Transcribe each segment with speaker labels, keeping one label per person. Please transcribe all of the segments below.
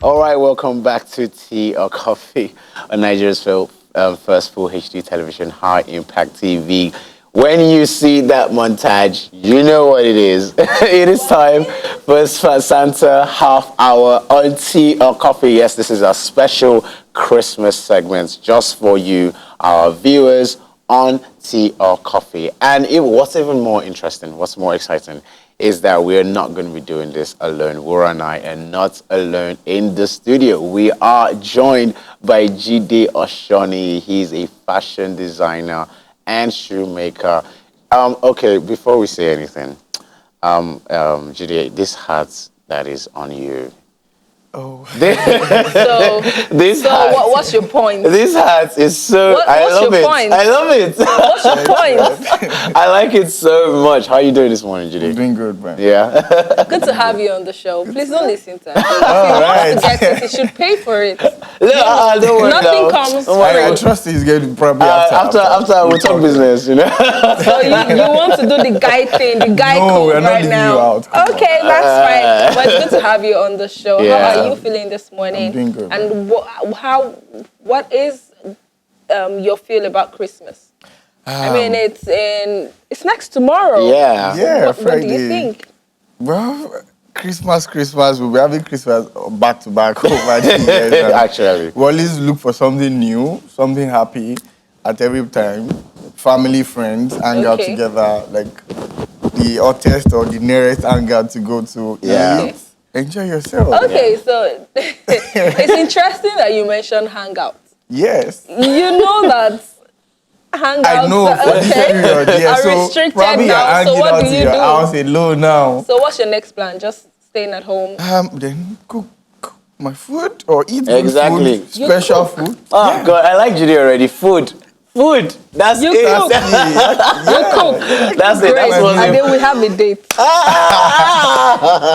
Speaker 1: All right, welcome back to Tea or Coffee on Nigeria's first full HD television, High Impact TV. When you see that montage, you know what it is. It is time for Santa half hour on Tea or Coffee. Yes, this is a special Christmas segment just for you, our viewers, on Tea or Coffee. And what's even more interesting, what's more exciting, is that we're not going to be doing this alone. Wura and I are not alone in the studio. We are joined by Jide Osoniyi. He's a fashion designer and shoemaker. Okay, before we say anything, Jide, this hat that is on you.
Speaker 2: Oh.
Speaker 3: What's your point?
Speaker 1: This hat is so.
Speaker 3: What's
Speaker 1: I love
Speaker 3: your
Speaker 1: it.
Speaker 3: point?
Speaker 1: I love it.
Speaker 3: What's your point?
Speaker 1: I like it so much. How are you doing this morning, Jide?
Speaker 2: I'm doing good, man.
Speaker 1: Yeah.
Speaker 3: Good to have you on the show. Please don't listen to him. If he
Speaker 2: right.
Speaker 3: wants to get it, he should pay for it.
Speaker 1: Don't worry
Speaker 3: Nothing
Speaker 1: now.
Speaker 3: comes
Speaker 1: Don't worry.
Speaker 2: I trust he's going to probably
Speaker 1: After we talk business, you know.
Speaker 3: So you want to do the guy thing, the guy
Speaker 2: No,
Speaker 3: code
Speaker 2: we're not
Speaker 3: right
Speaker 2: leaving
Speaker 3: now.
Speaker 2: you out. Come
Speaker 3: Okay, that's fine. But it's good to have you on the show.
Speaker 1: Yeah.
Speaker 3: How are you feeling this morning?
Speaker 2: I'm doing good.
Speaker 3: And what is your feel about Christmas? I mean, it's next tomorrow.
Speaker 1: Yeah.
Speaker 2: Yeah,
Speaker 3: What
Speaker 2: Friday.
Speaker 3: do you think?
Speaker 2: Well, Christmas, we'll be having Christmas back to back over the years. And
Speaker 1: Actually.
Speaker 2: we always look for something new, something happy at every time. Family, friends, hang out
Speaker 3: Okay.
Speaker 2: together, like the hottest or the nearest hangout to go to.
Speaker 1: Yeah.
Speaker 2: Eat, enjoy yourself.
Speaker 3: Okay, so it's interesting that you mentioned hangouts.
Speaker 2: Yes.
Speaker 3: You know that hangouts
Speaker 2: I know for this period, yeah.
Speaker 3: are
Speaker 2: So
Speaker 3: restricted
Speaker 2: probably you're
Speaker 3: now. So
Speaker 2: hanging
Speaker 3: what
Speaker 2: out
Speaker 3: do
Speaker 2: in
Speaker 3: you
Speaker 2: your
Speaker 3: do?
Speaker 2: house alone now.
Speaker 3: So what's your next plan? Just staying at home?
Speaker 2: Then cook my food or eat good
Speaker 1: Exactly.
Speaker 2: food, special
Speaker 3: cook?
Speaker 2: food.
Speaker 1: Oh God, I like Judy already. Food. That's
Speaker 3: You
Speaker 1: it.
Speaker 3: cook. You cook.
Speaker 1: That's it.
Speaker 3: Great.
Speaker 1: That's what
Speaker 3: And then we have a date.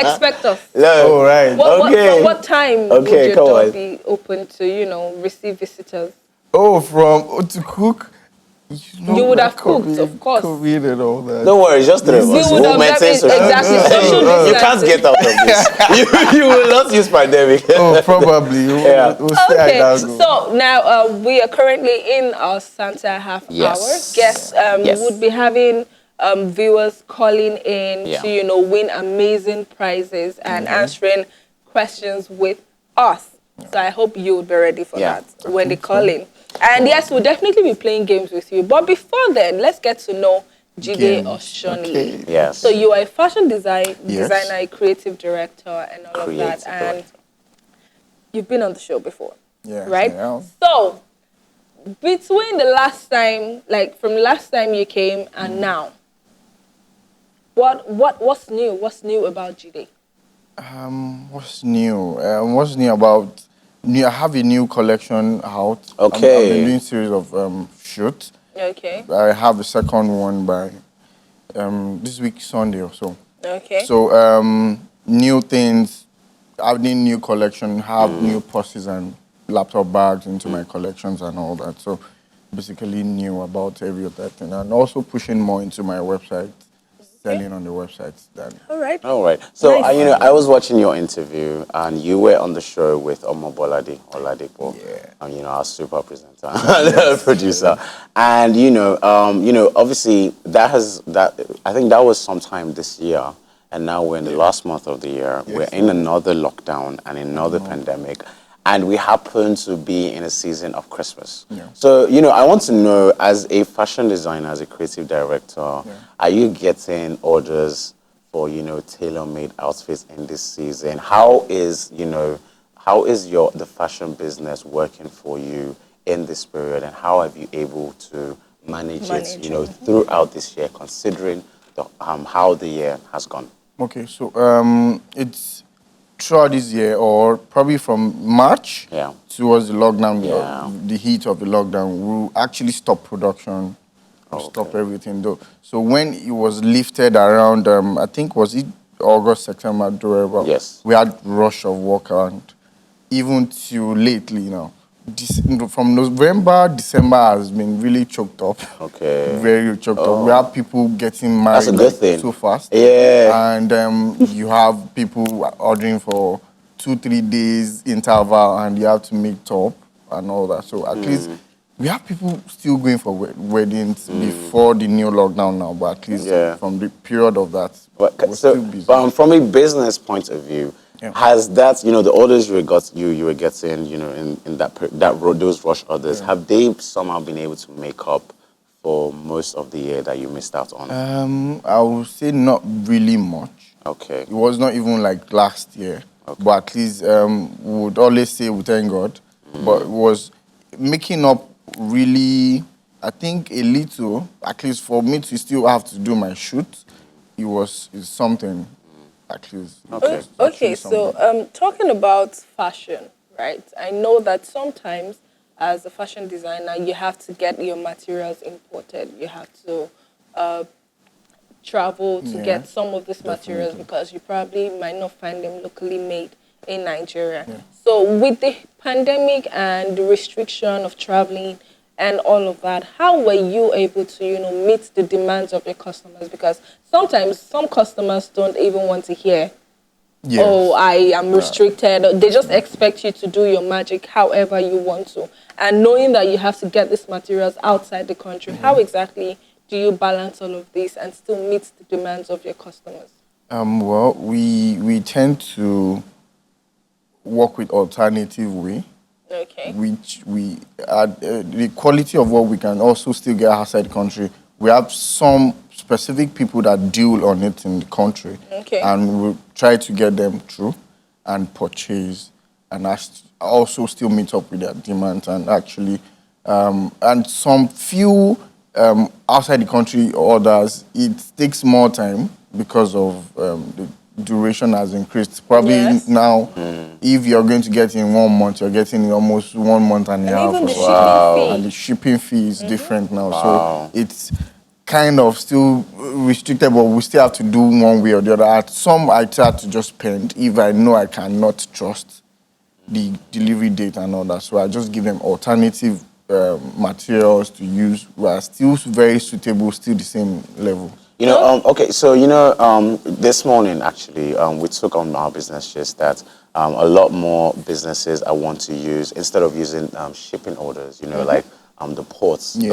Speaker 3: Expect us.
Speaker 2: Oh, right.
Speaker 1: Okay.
Speaker 3: What time
Speaker 1: Okay,
Speaker 3: would your
Speaker 1: come
Speaker 3: door
Speaker 1: on.
Speaker 3: be open to, receive visitors?
Speaker 2: To cook.
Speaker 3: You would have cooked, of course.
Speaker 2: COVID and all that.
Speaker 1: Don't worry, just three of us.
Speaker 3: You would
Speaker 1: We'll
Speaker 3: have
Speaker 1: maintain
Speaker 3: done it
Speaker 1: social
Speaker 3: exactly.
Speaker 1: distancing.
Speaker 3: Social
Speaker 1: You can't
Speaker 3: distancing.
Speaker 1: get out of this. you will not use pandemic.
Speaker 2: Oh, probably.
Speaker 1: Yeah.
Speaker 2: We'll see how
Speaker 3: Okay,
Speaker 2: that goes.
Speaker 3: so now we are currently in our Santa half
Speaker 1: Yes.
Speaker 3: hour. Guests
Speaker 1: Yes.
Speaker 3: would be having viewers calling in
Speaker 1: Yeah.
Speaker 3: to, win amazing prizes and answering questions with us. So I hope you would be ready for
Speaker 1: Yeah.
Speaker 3: that when they call in. And yes, we'll definitely be playing games with you. But before then, let's get to know Jide
Speaker 2: Games.
Speaker 3: Osoniyi.
Speaker 2: Okay.
Speaker 1: Yes.
Speaker 3: So you are a fashion designer,
Speaker 2: Yes.
Speaker 3: a creative director, and all of that.
Speaker 1: Creative
Speaker 3: And
Speaker 1: director.
Speaker 3: you've been on the show before,
Speaker 2: Yes,
Speaker 3: right?
Speaker 2: I am.
Speaker 3: So between the last time, from last time you came and now, what's new? What's new about Jide?
Speaker 2: What's new? What's new about... I have a new collection out.
Speaker 1: Okay.
Speaker 2: I've been doing series of shoots.
Speaker 3: Okay.
Speaker 2: I have a second one by this week, Sunday or so.
Speaker 3: Okay.
Speaker 2: So, new things, adding new collection, have new purses and laptop bags into my collections and all that. So, basically new about every other thing. And also pushing more into my website, selling on the websites.
Speaker 3: All right.
Speaker 1: All right. So,
Speaker 3: Nice.
Speaker 1: I was watching your interview, and you were on the show with Omobolade Oladipo.
Speaker 2: Yeah.
Speaker 1: Our super presenter, producer, and obviously I think that was sometime this year, and now we're in the last month of the year.
Speaker 2: Yes.
Speaker 1: We're in another lockdown and another pandemic. And we happen to be in a season of Christmas.
Speaker 2: Yeah.
Speaker 1: So, I want to know, as a fashion designer, as a creative director, are you getting orders for, tailor-made outfits in this season? How is the fashion business working for you in this period? And how have you able to manage it, throughout this year, considering how the year has gone?
Speaker 2: Okay, so it's throughout this year, or probably from March towards the lockdown, the heat of the lockdown, we'll actually stop production, stop everything. Though. So when it was lifted around, I think was it August, September, October?
Speaker 1: Yes.
Speaker 2: We had rush of work, and even till lately now. From November, December has been really choked up.
Speaker 1: Okay.
Speaker 2: Very choked up. We have people getting married
Speaker 1: That's a good thing.
Speaker 2: so fast.
Speaker 1: Yeah.
Speaker 2: And you have people ordering for 2-3 days interval, and you have to make top and all that. So at least we have people still going for weddings before the new lockdown now, but at least from the period of that, we're still busy.
Speaker 1: But from a business point of view, has that, the orders you were getting, in those rush orders, have they somehow been able to make up for most of the year that you missed out on?
Speaker 2: I would say not really much.
Speaker 1: Okay.
Speaker 2: It was not even like last year, but at least we would always say we thank God. But it was making up really, I think a little, at least for me to still have to do my shoot, it's something. At least.
Speaker 3: Okay, so talking about fashion, right? I know that sometimes as a fashion designer, you have to get your materials imported. You have to travel to get some of these materials because you probably might not find them locally made in Nigeria. Yeah. So with the pandemic and the restriction of traveling and all of that, how were you able to, meet the demands of your customers? Because sometimes some customers don't even want to hear, oh, I am restricted. They just expect you to do your magic however you want to. And knowing that you have to get these materials outside the country, how exactly do you balance all of this and still meet the demands of your customers?
Speaker 2: Well, we tend to work with alternative way.
Speaker 3: Okay.
Speaker 2: Which we add the quality of what we can also still get outside the country. We have some specific people that deal on it in the country, and we try to get them through and purchase, and also still meet up with their demands and actually, and some few outside the country orders. It takes more time because of the duration has increased. Probably now, if you're going to get in 1 month, you're getting almost 1 month and a half.
Speaker 3: Even the shipping fee.
Speaker 2: And the shipping fee is different now. So it's kind of still restricted, but we still have to do one way or the other. Some I try to just spend if I know I cannot trust the delivery date and all that. So I just give them alternative materials to use, which are still very suitable, still the same level.
Speaker 1: Okay, so, this morning, actually, we took on our business just that a lot more businesses I want to use, instead of using shipping orders, like the ports, they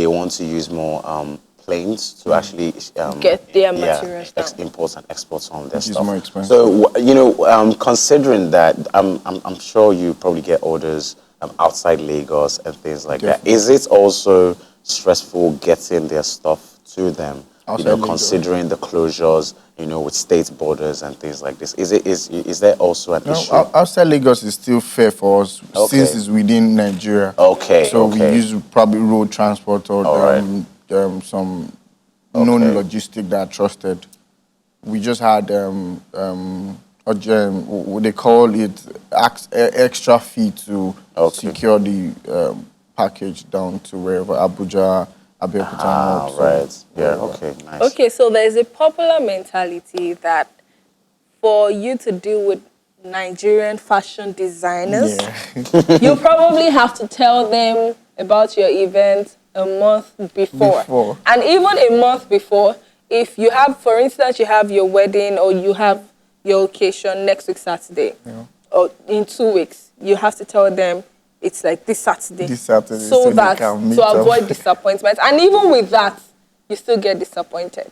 Speaker 1: want to use more planes to actually
Speaker 3: get their materials down.
Speaker 1: Imports and exports some of their stuff.
Speaker 2: It's more expensive.
Speaker 1: So, considering that, I'm sure you probably get orders outside Lagos and things like that. Is it also stressful getting their stuff to them, considering the closures, with state borders and things like this? Is there also an issue?
Speaker 2: Outside Lagos is still fair for us since it's within Nigeria. So we use probably road transport or some known logistic that are trusted. We just had what they call it extra fee to secure the package down to wherever Abuja.
Speaker 1: Right. Yeah, okay, nice.
Speaker 3: Okay, so there's a popular mentality that for you to deal with Nigerian fashion designers, you probably have to tell them about your event a month before. And even a month before, if you have, for instance, you have your wedding or you have your occasion next week Saturday, or in 2 weeks, you have to tell them, it's like this Saturday so that to avoid disappointment. And even with that, you still get disappointed.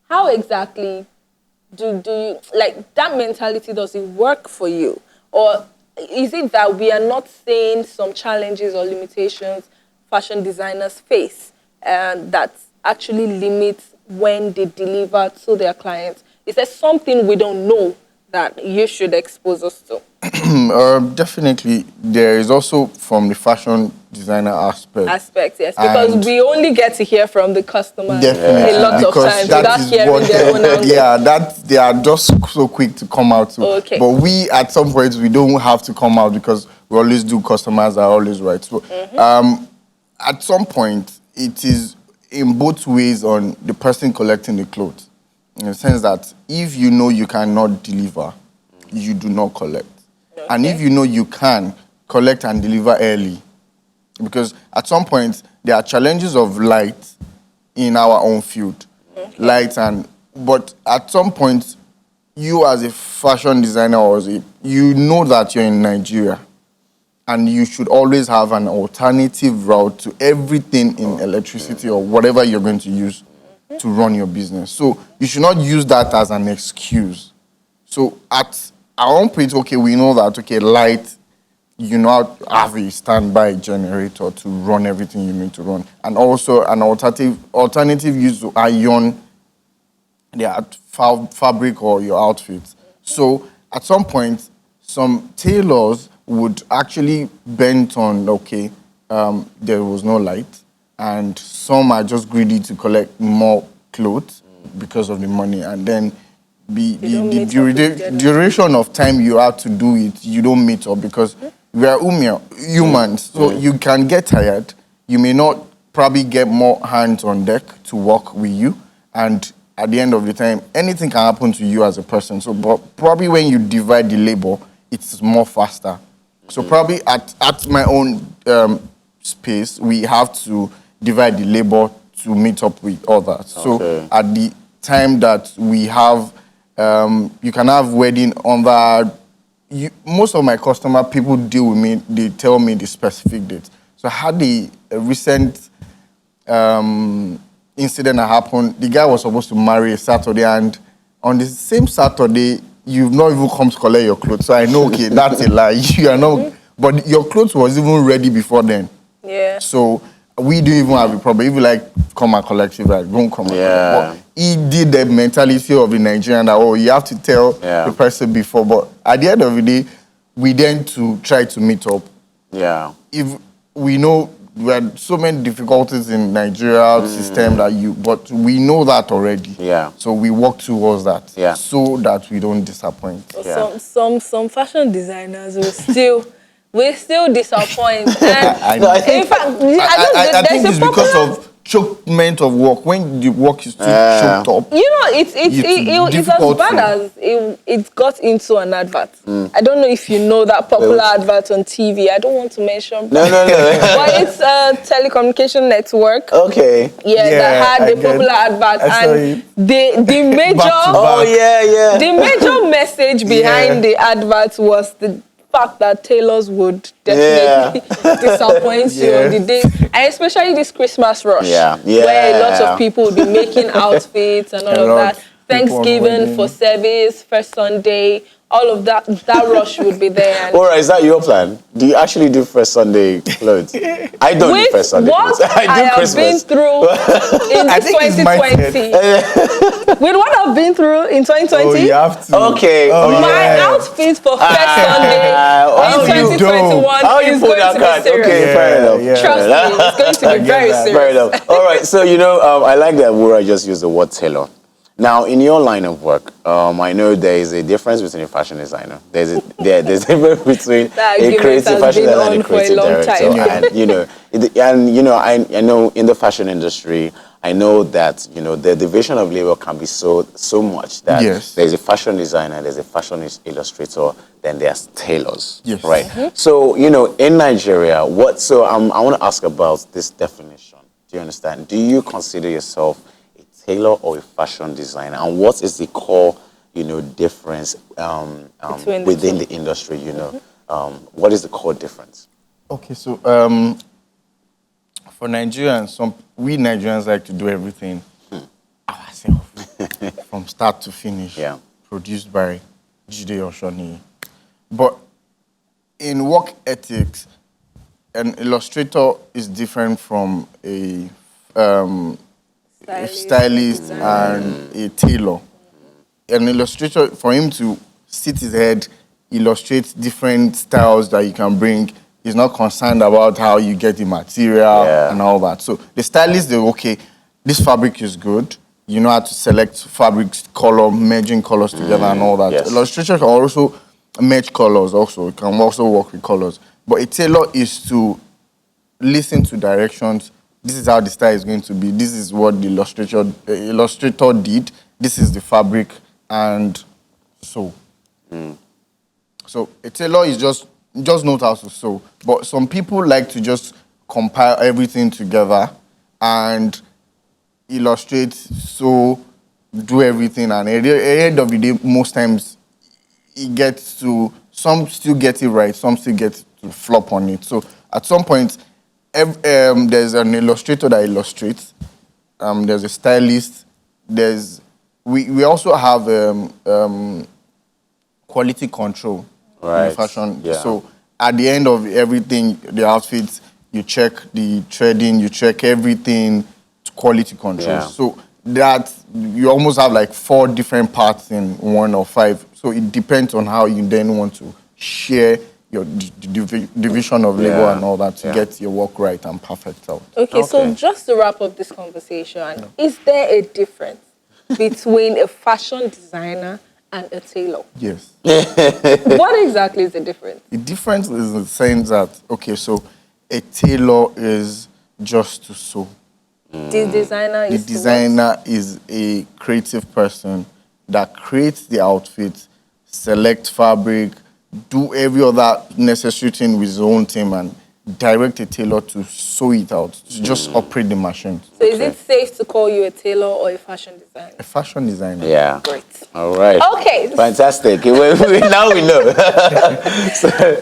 Speaker 3: How exactly do you, like, that mentality, does it work for you? Or is it that we are not seeing some challenges or limitations fashion designers face and that actually limits when they deliver to their clients? Is there something we don't know that you should expose us to?
Speaker 2: Definitely, there is also from the fashion designer aspect.
Speaker 3: Yes, because we only get to hear from the customer
Speaker 2: a
Speaker 3: lot of times without hearing their own angle.
Speaker 2: They are just so quick to come out to. But we, at some point, we don't have to come out because we always do. Customers are always right. So, at some point, it is in both ways on the person collecting the clothes. In the sense that if you know you cannot deliver, you do not collect. And if you know you can, collect and deliver early. Because at some point, there are challenges of light in our own field. But at some point, you as a fashion designer you know that you're in Nigeria, and you should always have an alternative route to everything in electricity or whatever you're going to use to run your business. So you should not use that as an excuse. So at our own point, okay, we know that, okay, light, you know, have a standby generator to run everything you need to run. And also an alternative use to iron the fabric or your outfit. So at some point, some tailors would actually bent on, okay, there was no light, and some are just greedy to collect more clothes because of the money, and then the duration of time you have to do it, you don't meet up because we are humans, so you can get tired. You may not probably get more hands on deck to work with you, and at the end of the time, anything can happen to you as a person. So but probably when you divide the labor, it's more faster. So probably at my own space, we have to divide the labor to meet up with others. Okay. So at the time that we have, you can have wedding under. Most of my customer people deal with me. They tell me the specific date. So I had a recent incident that happened. The guy was supposed to marry a Saturday, and on the same Saturday, you've not even come to collect your clothes. So I know, okay, that's a lie. You are not, but your clothes was even ready before then.
Speaker 3: Yeah.
Speaker 2: So we don't even have a problem. If you like, come and collect it, like, don't come and collect. But he did the mentality of the Nigerian that, oh, you have to tell the person before. But at the end of the day, we then to try to meet up.
Speaker 1: Yeah.
Speaker 2: If we know we had so many difficulties in Nigeria system but we know that already. Yeah. So we work towards that. Yeah. So that we don't disappoint.
Speaker 3: Yeah. Some fashion designers will still disappoint. And
Speaker 2: I think it's because of chokement of work. When the work is too choked up.
Speaker 3: You know, it's as bad as it got into an advert. I don't know if you know that popular advert on TV. I don't want to mention.
Speaker 1: No.
Speaker 3: But it's a telecommunication network.
Speaker 1: Okay.
Speaker 3: Yeah, that had the popular advert. And the major the major message behind the advert was the fact that tailors would definitely disappoint you on the day, and especially this Christmas rush, where a lot of people will be making outfits and all of that. Thanksgiving for service, first Sunday, all of that rush would be there.
Speaker 1: All right, is that your plan? Do you actually do first Sunday clothes? I don't do first Sunday clothes. I do Christmas.
Speaker 3: Been through in 2020. With what I've been through in 2020.
Speaker 2: Oh, you have to.
Speaker 1: Okay.
Speaker 3: My outfit for first Sunday in 2021 is going to be serious.
Speaker 1: Okay, fair enough.
Speaker 3: Trust me, it's going to be very serious.
Speaker 1: Fair enough. All right, so I like that Wura just used the word tailor. Now, in your line of work, I know there is a difference between a fashion designer. There's a difference between a creative fashion designer and a creative director. I know in the fashion industry, I know that the division of labor can be so much that there's a fashion designer, there's a fashion illustrator, then there's tailors, right? Mm-hmm. So in Nigeria, I want to ask about this definition. Do you understand? Do you consider yourself tailor or a fashion designer, and what is the core, difference within the industry? What is the core difference?
Speaker 2: Okay, so for Nigerians, we Nigerians like to do everything ourselves from start to finish. Yeah, produced by Jide Osoniyi. But in work ethics, an illustrator is different from a stylist and a tailor. An illustrator, for him to sit his head, illustrate different styles that you can bring, he's not concerned about how you get the material and all that. So the stylist, this fabric is good. You know how to select fabrics, color, merging colors together and all that. Yes. Illustrator can also merge colors also. It can also work with colors. But a tailor is to listen to directions. This is how the style is going to be. This is what the illustrator did. This is the fabric, and so. So a tailor is just knows how to sew. But some people like to just compile everything together and illustrate, sew, do everything, and at the end of the day, most times it gets to, some still get it right, some still get to flop on it. So at some point, there's an illustrator that illustrates, there's a stylist, we also have quality control in fashion. Yeah. So at the end of everything, the outfits, you check the threading, you check everything, quality control. Yeah. So that you almost have like 4 different parts in one or 5. So it depends on how you then want to share your division of labor and all that to get your work right and perfect out.
Speaker 3: Okay, so just to wrap up this conversation, is there a difference between a fashion designer and a tailor?
Speaker 2: Yes.
Speaker 3: What exactly is the difference?
Speaker 2: The difference is in the sense that, okay, so a tailor is just to sew.
Speaker 3: The
Speaker 2: designer is a creative person that creates the outfit, select fabric, do every other necessary thing with his own team, and direct a tailor to sew it out, to just operate the machine.
Speaker 3: So is it safe to call you a tailor or a fashion designer?
Speaker 2: A fashion designer.
Speaker 1: Yeah.
Speaker 3: Great.
Speaker 1: All right.
Speaker 3: Okay.
Speaker 1: Fantastic. Now we know.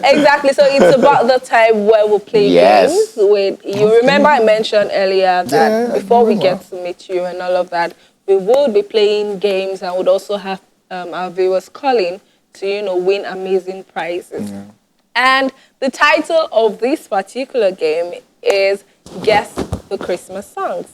Speaker 3: Exactly. So it's about the time where we'll play games. You remember I mentioned earlier that before we get to meet you and all of that, we would be playing games and would also have our viewers calling to, win amazing prizes. Yeah. And the title of this particular game is Guess the Christmas Songs.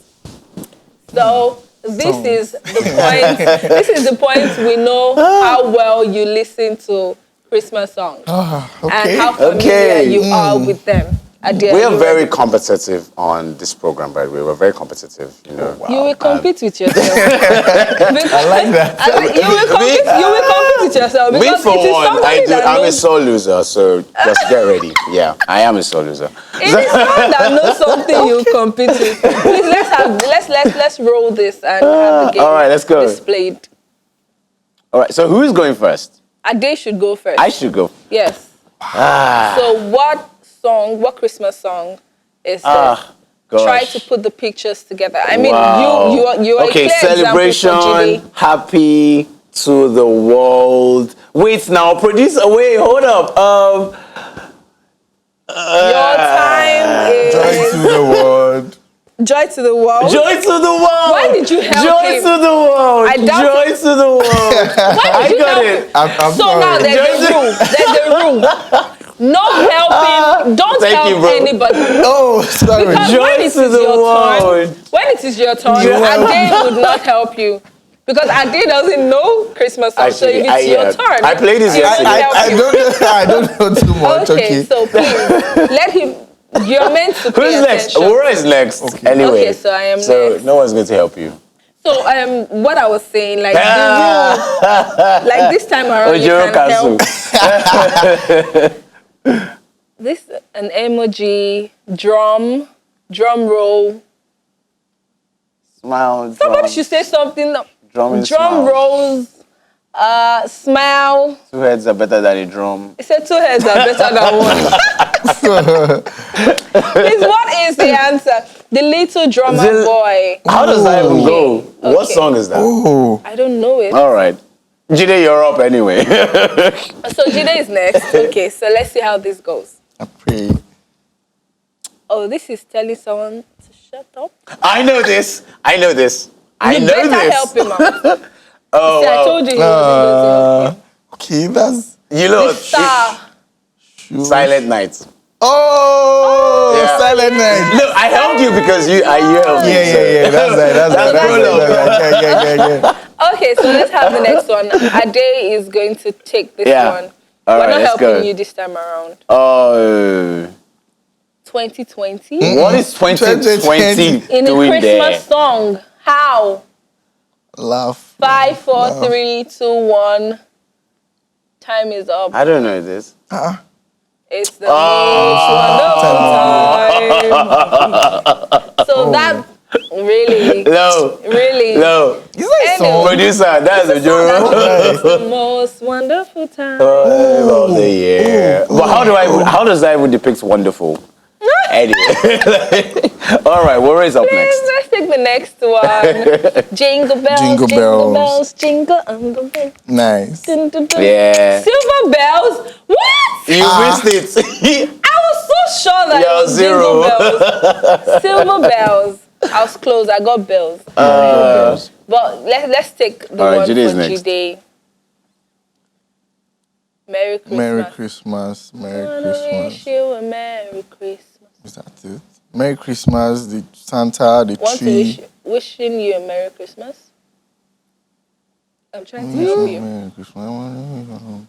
Speaker 3: So this is the point. This is the point we know how well you listen to Christmas songs and how familiar you are with them.
Speaker 1: We are very competitive on this program, by the way. We're very competitive,
Speaker 3: You will compete with yourself.
Speaker 2: I like that.
Speaker 3: You will compete with yourself.
Speaker 1: Me, for one, I'm a sore loser, so just get ready. Yeah, I am a sore loser.
Speaker 3: It is someone that knows something you compete with. Please, let's roll this and have the game.
Speaker 1: All right, let's go.
Speaker 3: Displayed.
Speaker 1: All right, so who's going first?
Speaker 3: Ade should go first.
Speaker 1: I should go.
Speaker 3: Yes. So what Christmas song is this? Try to put the pictures together. I mean, you are
Speaker 1: okay,
Speaker 3: a clear
Speaker 1: celebration, happy to the world. Wait now, producer, wait, hold up.
Speaker 3: Your time is...
Speaker 2: Joy to the world.
Speaker 3: Joy to the world?
Speaker 1: Joy to the world!
Speaker 3: Why did you help
Speaker 1: Joy
Speaker 3: him?
Speaker 1: to the world!
Speaker 3: I doubt
Speaker 1: Joy to the world!
Speaker 3: Why did you help him?
Speaker 2: I'm
Speaker 3: so
Speaker 2: sorry.
Speaker 3: now there's a rule. No helping. Don't help anybody.
Speaker 2: Oh, sorry.
Speaker 3: Because when it is your turn, Ade would not help you. Because Ade doesn't know Christmas songs, so if it's your turn.
Speaker 1: I played this yesterday.
Speaker 2: I don't know too much.
Speaker 3: Okay, so please, let him... You're meant to pay
Speaker 1: Who's next? Aurora is next. Okay. Anyway.
Speaker 3: Okay, so I am next.
Speaker 1: So no one's going to help you.
Speaker 3: So what I was saying, like the rule, like this time around, you can help. This an emoji, drum roll.
Speaker 1: Smile.
Speaker 3: Somebody should say something.
Speaker 1: Drum
Speaker 3: rolls. Smile.
Speaker 1: 2 heads are better than a drum.
Speaker 3: It said 2 heads are better than one. Please, what is the answer? The Little Drummer Boy.
Speaker 1: How does that even go? Okay. What song is that?
Speaker 2: Oh.
Speaker 3: I don't know it.
Speaker 1: All right. Jide, you're up anyway.
Speaker 3: So Jide is next. Okay, so let's see how this goes.
Speaker 2: I pray.
Speaker 3: Oh, this is telling someone to shut up.
Speaker 1: I know this. I know this.
Speaker 3: You better help him out.
Speaker 1: Oh,
Speaker 3: see, I told you he wasn't going to help you.
Speaker 2: Okay, that's...
Speaker 1: You know, Silent Night.
Speaker 2: Oh, yeah. Silent Night.
Speaker 1: Look, I helped you because you helped me.
Speaker 2: Yeah. That's
Speaker 3: Okay, so let's have the next one. Ade is going to take this one.
Speaker 1: All
Speaker 3: We're
Speaker 1: right,
Speaker 3: not helping
Speaker 1: go.
Speaker 3: you this time around.
Speaker 1: Oh.
Speaker 3: 2020?
Speaker 1: What is 2020
Speaker 3: in a
Speaker 1: doing
Speaker 3: Christmas
Speaker 1: there?
Speaker 3: song? How?
Speaker 2: Laugh.
Speaker 3: 5, 4, 3, 2, 1. Time is up.
Speaker 1: I don't know this.
Speaker 3: It's the most wonderful time. So that really, really.
Speaker 1: No. Producer, that's a joke.
Speaker 3: It's the most wonderful time
Speaker 1: of the year. But how does that even depict wonderful? Anyway. All right, what is up next?
Speaker 3: Let's take the next one. Jingle bells,
Speaker 2: Jingle
Speaker 3: jingle
Speaker 2: bells.
Speaker 3: bells, jingle on the way.
Speaker 2: Nice.
Speaker 3: Dun, dun, dun.
Speaker 1: Yeah.
Speaker 3: Silver bells. What?
Speaker 1: You missed it.
Speaker 3: I was so sure that
Speaker 1: You're
Speaker 3: it was
Speaker 1: zero.
Speaker 3: jingle bells. Silver bells. I was close. I got bells. But let's take the
Speaker 1: All right,
Speaker 3: one
Speaker 1: Jide is
Speaker 3: for
Speaker 1: next.
Speaker 3: Jide. Merry Christmas.
Speaker 2: Merry Christmas. Merry
Speaker 3: I wanna
Speaker 2: Christmas.
Speaker 3: wish you a Merry Christmas.
Speaker 2: Is that it? Merry Christmas, the Santa, the
Speaker 3: Want to
Speaker 2: tree.
Speaker 3: wishing you a Merry Christmas. I'm trying to help you.
Speaker 2: Merry Christmas.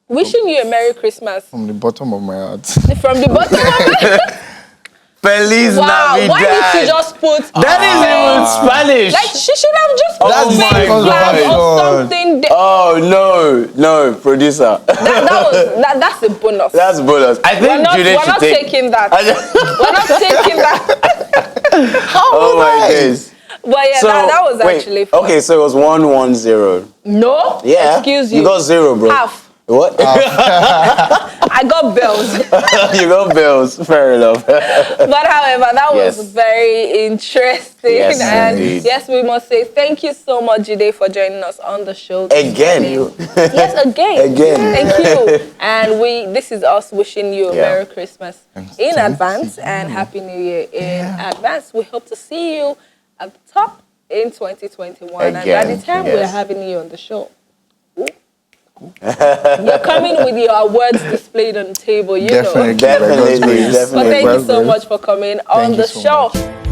Speaker 3: Wishing you a Merry Christmas
Speaker 2: From the bottom of my heart.
Speaker 3: from the bottom of my
Speaker 1: Feliz
Speaker 3: Wow,
Speaker 1: Navidad.
Speaker 3: why did she just put
Speaker 1: That is even Spanish.
Speaker 3: like she should have just put
Speaker 1: Oh
Speaker 3: fake
Speaker 1: my
Speaker 3: flag or
Speaker 2: God.
Speaker 3: something there.
Speaker 1: Oh no, producer.
Speaker 3: That's a bonus.
Speaker 1: That's bonus. I think Jide
Speaker 3: we're
Speaker 1: should
Speaker 3: not
Speaker 1: take.
Speaker 3: taking that. We're not taking that.
Speaker 1: Oh my days.
Speaker 3: But yeah, that was actually fun.
Speaker 1: Okay, so it was 1-1-0.
Speaker 3: No?
Speaker 1: Yeah.
Speaker 3: Excuse you.
Speaker 1: You got 0, bro.
Speaker 3: Half.
Speaker 1: What?
Speaker 3: I got bells.
Speaker 1: You got bills. Fair enough.
Speaker 3: But however, that was
Speaker 1: Yes.
Speaker 3: very interesting.
Speaker 1: Yes,
Speaker 3: and
Speaker 1: indeed.
Speaker 3: yes, we must say thank you so much, Jide, for joining us on the show.
Speaker 1: Again.
Speaker 3: Yes, again.
Speaker 1: Again.
Speaker 3: Thank you. And this is us wishing you a Merry Christmas in advance and Happy New Year in advance. We hope to see you at the top in 2021. And by
Speaker 1: Again,
Speaker 3: the time
Speaker 1: yes.
Speaker 3: we're having you on the show, you're coming with your awards displayed on the table, you know.
Speaker 2: Definitely.
Speaker 1: Definitely.
Speaker 3: But thank you so
Speaker 2: Well,
Speaker 3: much for coming on
Speaker 2: Thank
Speaker 3: the
Speaker 2: you so
Speaker 3: show.
Speaker 2: much.